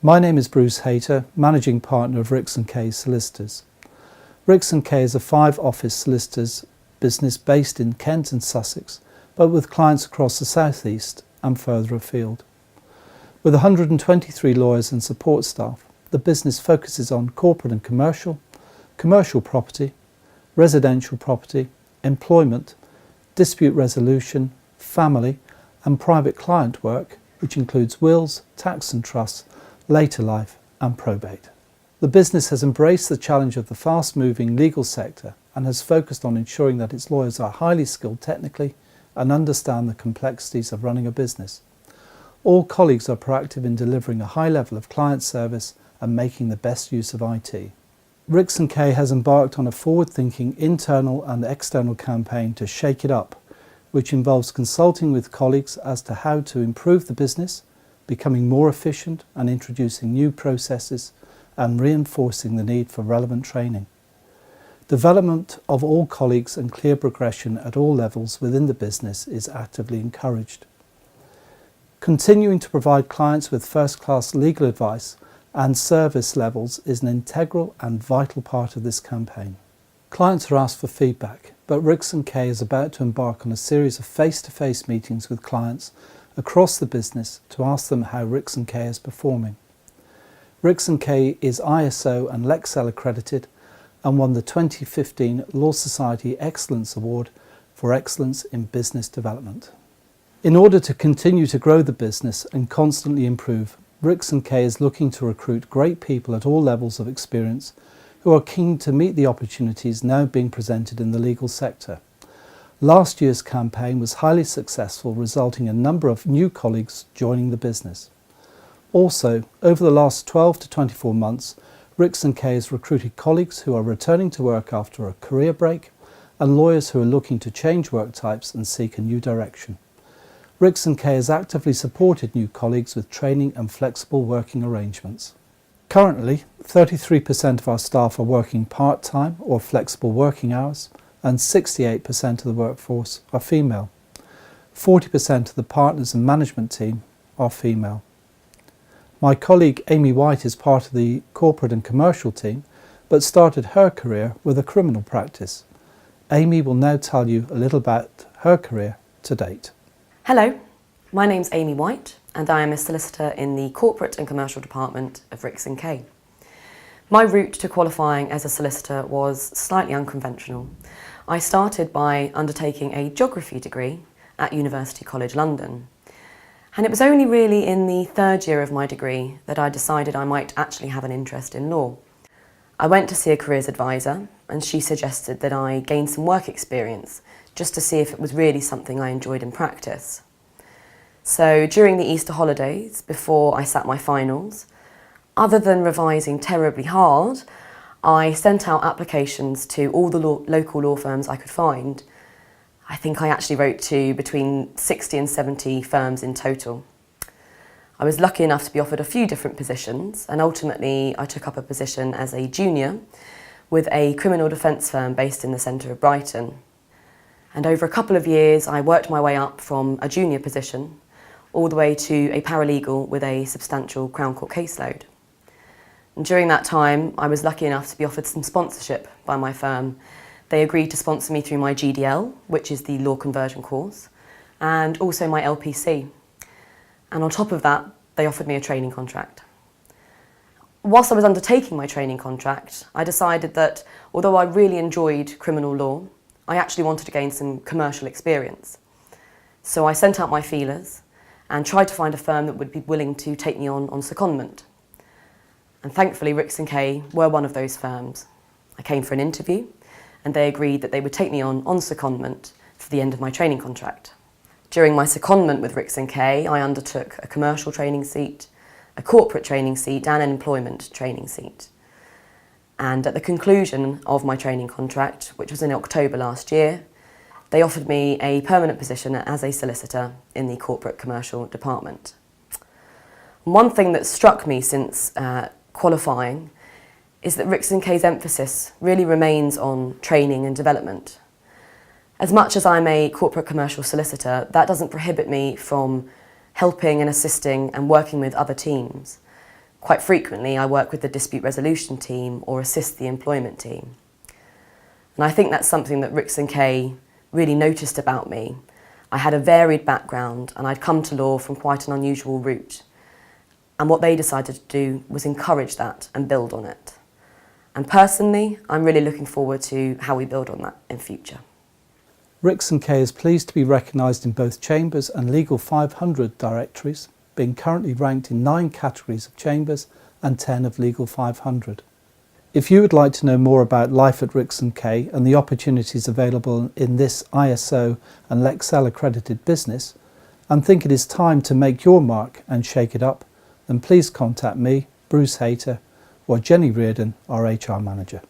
My name is Bruce Hayter, Managing Partner of Rix Kay Solicitors. Rix Kay is a 5-office solicitors business based in Kent and Sussex, but with clients across the South East and further afield. With 123 lawyers and support staff, the business focuses on corporate and commercial property, residential property, employment, dispute resolution, family and private client work, which includes wills, tax and trusts, later life and probate. The business has embraced the challenge of the fast-moving legal sector and has focused on ensuring that its lawyers are highly skilled technically and understand the complexities of running a business. All colleagues are proactive in delivering a high level of client service and making the best use of IT. Rix Kay has embarked on a forward-thinking internal and external campaign to shake it up, which involves consulting with colleagues as to how to improve the business, becoming more efficient and introducing new processes and reinforcing the need for relevant training. Development of all colleagues and clear progression at all levels within the business is actively encouraged. Continuing to provide clients with first-class legal advice and service levels is an integral and vital part of this campaign. Clients are asked for feedback, but Rix Kay is about to embark on a series of face-to-face meetings with clients across the business to ask them how Rix Kay is performing. Rix Kay is ISO and Lexel accredited and won the 2015 Law Society Excellence Award for Excellence in Business Development. In order to continue to grow the business and constantly improve, Rix Kay is looking to recruit great people at all levels of experience who are keen to meet the opportunities now being presented in the legal sector. Last year's campaign was highly successful, resulting in a number of new colleagues joining the business. Also, over the last 12 to 24 months, Rix Kay has recruited colleagues who are returning to work after a career break and lawyers who are looking to change work types and seek a new direction. Rix Kay has actively supported new colleagues with training and flexible working arrangements. Currently, 33% of our staff are working part-time or flexible working hours, and 68% of the workforce are female. 40% of the partners and management team are female. My colleague Amy White is part of the corporate and commercial team, but started her career with a criminal practice. Amy will now tell you a little about her career to date. Hello, my name's Amy White and I am a solicitor in the corporate and commercial department of Rix Kay. My route to qualifying as a solicitor was slightly unconventional. I started by undertaking a geography degree at University College London. And it was only really in the 3rd year of my degree that I decided I might actually have an interest in law. I went to see a careers advisor and she suggested that I gain some work experience just to see if it was really something I enjoyed in practice. So during the Easter holidays, before I sat my finals, other than revising terribly hard, I sent out applications to all the local law firms I could find. I think I actually wrote to between 60 and 70 firms in total. I was lucky enough to be offered a few different positions, and ultimately I took up a position as a junior with a criminal defence firm based in the centre of Brighton. And over a couple of years I worked my way up from a junior position all the way to a paralegal with a substantial Crown Court caseload. And during that time I was lucky enough to be offered some sponsorship by my firm. They agreed to sponsor me through my GDL, which is the law conversion course, and also my LPC. And on top of that, they offered me a training contract. Whilst I was undertaking my training contract, I decided that although I really enjoyed criminal law, I actually wanted to gain some commercial experience. So I sent out my feelers and tried to find a firm that would be willing to take me on secondment. And thankfully, Rix Kay were one of those firms. I came for an interview and they agreed that they would take me on secondment for the end of my training contract. During my secondment with Rix Kay, I undertook a commercial training seat, a corporate training seat and an employment training seat. And at the conclusion of my training contract, which was in October last year, they offered me a permanent position as a solicitor in the corporate commercial department. One thing that struck me since qualifying is that Rix Kay's emphasis really remains on training and development. As much as I'm a corporate commercial solicitor, that doesn't prohibit me from helping and assisting and working with other teams. Quite frequently, I work with the dispute resolution team or assist the employment team. And I think that's something that Rix Kay really noticed about me. I had a varied background and I'd come to law from quite an unusual route. And what they decided to do was encourage that and build on it. And personally, I'm really looking forward to how we build on that in future. Rix Kay is pleased to be recognised in both Chambers and Legal 500 directories, being currently ranked in 9 categories of Chambers and 10 of Legal 500. If you would like to know more about life at Rix Kay and the opportunities available in this ISO and Lexel accredited business, and think it is time to make your mark and shake it up, then please contact me, Bruce Hayter, or Jenny Reardon, our HR manager.